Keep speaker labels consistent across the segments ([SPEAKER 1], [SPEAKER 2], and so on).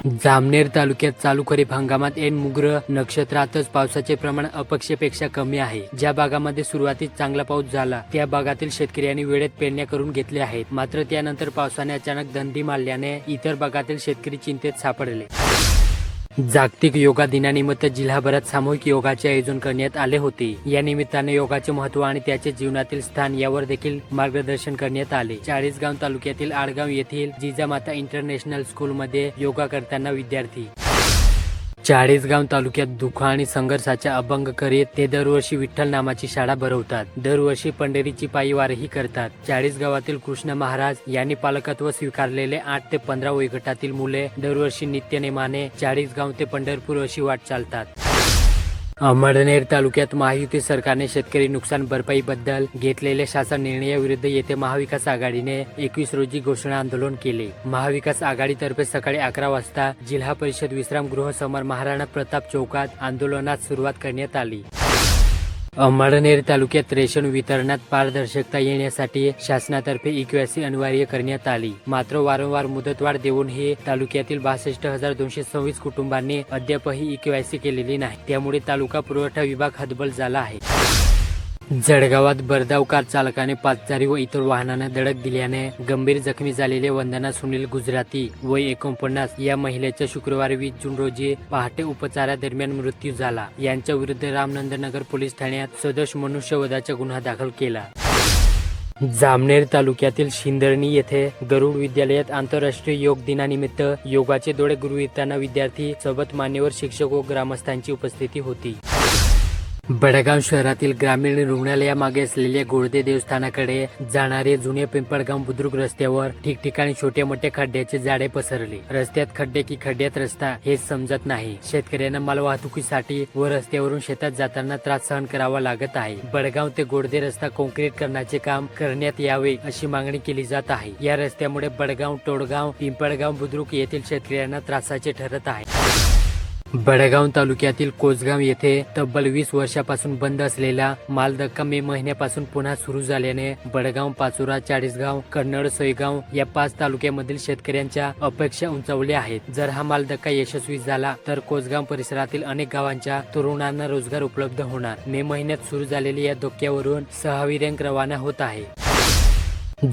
[SPEAKER 1] जामनेर तालुक्यात चालू खरीप हंगामात ऐन मृग नक्षत्रातच पावसाचे प्रमाण अपेक्षेपेक्षा कमी आहे। ज्या भागामध्ये सुरुवातीस चांगला पाऊस झाला त्या भागातील शेतकऱ्यांनी वेळेत पेरण्या करून घेतल्या आहेत। मात्र त्यानंतर पावसाने अचानक दंडी मारल्याने इतर भागातील शेतकरी चिंतेत सापडले। जागतिक योगा दिनानिमित्त जिल्हाभरात सामूहिक योगाचे आयोजन करण्यात आले होते। या निमित्ताने योगाचे महत्त्व आणि त्याचे जीवनातील स्थान यावर देखील मार्गदर्शन करण्यात आले। चाळीसगाव तालुक्यातील आडगाव येथील जिजामाता इंटरनॅशनल स्कूल मध्ये योगा करताना विद्यार्थी। चाळीसगाव तालुक्यात दुःख आणि संघर्षाचा अभंग करीत ते दरवर्षी विठ्ठल नामाची शाळा भरवतात। दरवर्षी पंढरीची पायी वारीही करतात। चाळीसगावातील कृष्ण महाराज यांनी पालकत्व स्वीकारलेले 8 ते 15 वयोगटातील मुले दरवर्षी नित्यनेमाने चाळीसगाव ते पंढरपूर अशी वाट चालतात। अमळनेर तालुक्यात महायुती सरकारने शेतकरी नुकसान भरपाई बद्दल घेतलेल्या शासन निर्णयाविरुद्ध येथे महाविकास आघाडीने 21 रोजी घोषणा आंदोलन केले। महाविकास आघाडीतर्फे सकाळी 11 वाजता जिल्हा परिषद विश्रामगृह समोर महाराणा प्रताप चौकात आंदोलनास सुरुवात करण्यात आली। अमळनेर तालुक्यात रेशन वितरणात पारदर्शकता येण्यासाठी शासनातर्फे ई-केवायसी अनिवार्य करण्यात आली। मात्र वारंवार मुदतवाढ देऊनही तालुक्यातील 62,226 कुटुंबांनी अद्यापही ई-केवायसी केलेली नाही। त्यामुळे तालुका पुरवठा विभाग हतबल झाला आहे। जळगावात भरधाव कार चालकाने पादचारी व इतर वाहनांना धडक दिल्याने गंभीर जखमी झालेले वंदना सुनील गुजराती वय 49 या महिलेचा शुक्रवारी 20 जून रोजी पहाटे उपचारादरम्यान मृत्यू झाला। यांच्या विरुद्ध रामनंदनगर पोलीस ठाण्यात सदोष मनुष्यवधाचा गुन्हा दाखल केला। जामनेर तालुक्यातील शिंदर्णी येथे गरुड विद्यालयात आंतरराष्ट्रीय योग दिनानिमित्त योगाचे धडे गुरुवितांना विद्यार्थी सोबत मान्यवर शिक्षक व ग्रामस्थांची उपस्थिती होती। बडगाव शहरातील ग्रामीण रुग्णालयामागे असलेल्या गोडदे देवस्थानाकडे जाणारे जुने पिंपळगाव बुद्रुक रस्त्यावर ठिकठिकाणी छोटे मोठे खड्ड्याचे जाळे पसरले। रस्त्यात खड्डे की खड्ड्यात रस्ता हेच समजत नाही। शेतकऱ्यांना मालवाहतुकीसाठी व रस्त्यावरून शेतात जाताना त्रास सहन करावा लागत आहे। बडगाव ते गोडदे रस्ता काँक्रीटीकरणाचे काम करण्यात यावे अशी मागणी केली जात आहे। या रस्त्यामुळे बडगाव, टोळगाव, पिंपळगाव बुद्रुक येथील शेतकऱ्यांना त्रासाचे ठरत आहे। बडगाव तालुक्यातील कोसगाव येथे तब्बल 20 वर्षापासून बंद असलेला मालधक्का मे महिन्यापासून पुन्हा सुरू झाल्याने बडगाव, पाचोरा, चाळीसगाव, कन्नड, सोयगाव या 5 तालुक्यामधील शेतकऱ्यांच्या अपेक्षा उंचावल्या आहेत। जर हा मालधक्का यशस्वी झाला तर कोसगाव परिसरातील अनेक गावांच्या तरुणांना रोजगार उपलब्ध होणार। मे महिन्यात सुरू झालेल्या या धक्क्यावरून 6वी रँक रवाना होत आहे।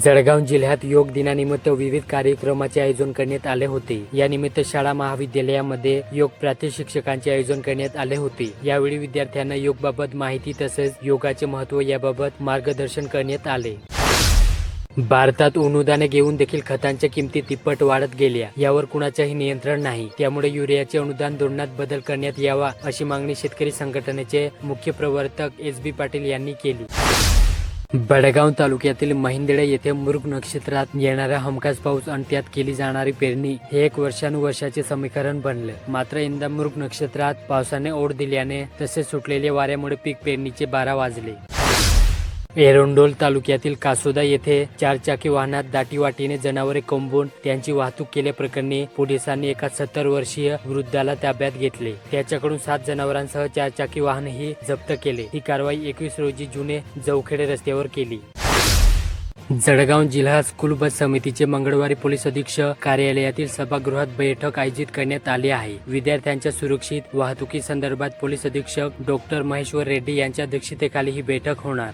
[SPEAKER 1] जळगाव जिल्ह्यात योग दिनानिमित्त विविध कार्यक्रमाचे आयोजन करण्यात आले होते। या निमित्त शाळा महाविद्यालयामध्ये योग प्रात्यक्षिकांचे आयोजन करण्यात आले होते। यावेळी विद्यार्थ्यांना योगबाबत माहिती तसेच योगाचे महत्त्व याबाबत मार्गदर्शन करण्यात आले। भारतात अनुदाने घेऊन देखील खतांच्या किमती तिप्पट वाढत गेल्या। यावर कुणाचेही नियंत्रण नाही। त्यामुळे युरियाचे अनुदान धोरणात बदल करण्यात यावा अशी मागणी शेतकरी संघटनेचे मुख्य प्रवर्तक SB पाटील यांनी केली। बडगाव तालुक्यातील महिंदळे येथे मृग नक्षत्रात येणारा हमखास पाऊस आणि त्यात केली जाणारी पेरणी हे एक वर्षानुवर्षाचे समीकरण बनले। मात्र यंदा मृग नक्षत्रात पावसाने ओढ दिल्याने तसेच सुटलेल्या वाऱ्यामुळे पीक पेरणीचे 12 वाजले। एरंडोल तालुक्यातील कासोदा येथे 4 चाकी वाहनात दाटीवाटीने जनावरे कोंबून त्यांची वाहतूक केल्याप्रकरणी पोलिसांनी एका 70 वर्षीय वृद्धाला ताब्यात घेतले। त्याच्याकडून 7 जनावरांसह 4 चाकी वाहनही जप्त केले। ही कारवाई 21 रोजी जुने जवखेडे रस्त्यावर केली। जळगाव जिल्हा स्कूल बस समितीचे मंगळवारी पोलीस अधीक्षक कार्यालयातील सभागृहात बैठक आयोजित करण्यात आली आहे। विद्यार्थ्यांच्या सुरक्षित वाहतुकी संदर्भात पोलीस अधीक्षक डॉ. महेश्वर रेड्डी यांच्या अध्यक्षतेखाली ही बैठक होणार।